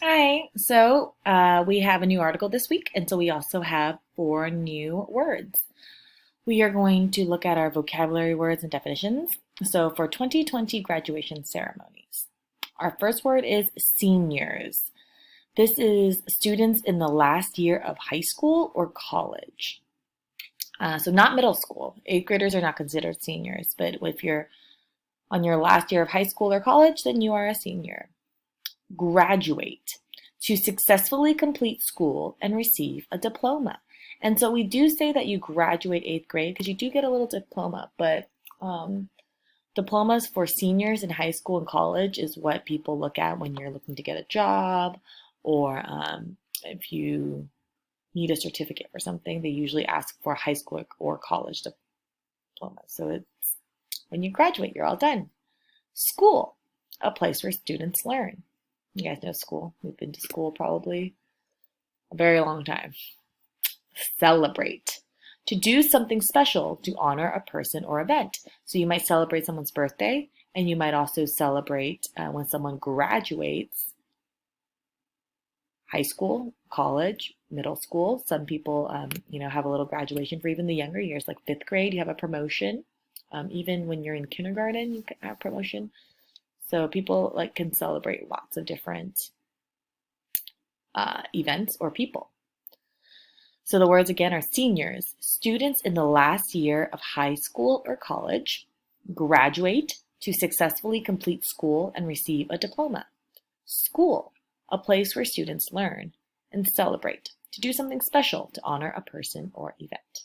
Hi, we have a new article this week, and so we also have four new words. We are going to look at our vocabulary words and definitions. So for 2020 graduation ceremonies, our first word is seniors. This is students in the last year of high school or college. So not middle school. Eighth graders are not considered seniors, but if you're on your last year of high school or college, then you are a senior. Graduate, to successfully complete school and receive a diploma. And so we do say that you graduate eighth grade because you do get a little diploma, but diplomas for seniors in high school and college is what people look at when you're looking to get a job, or if you need a certificate for something, they usually ask for a high school or college diploma. So it's when you graduate, you're all done. School, a place where students learn. You guys know school. We've been to school probably a very long time. Celebrate, to do something special to honor a person or event. So you might celebrate someone's birthday, and you might also celebrate when someone graduates high school, college, middle school. Some people, have a little graduation for even the younger years, like fifth grade, you have a promotion. Even when you're in kindergarten, you can have promotion. So people can celebrate lots of different events or people. So the words again are seniors, students in the last year of high school or college. Graduate, to successfully complete school and receive a diploma. School, a place where students learn. And celebrate, to do something special to honor a person or event.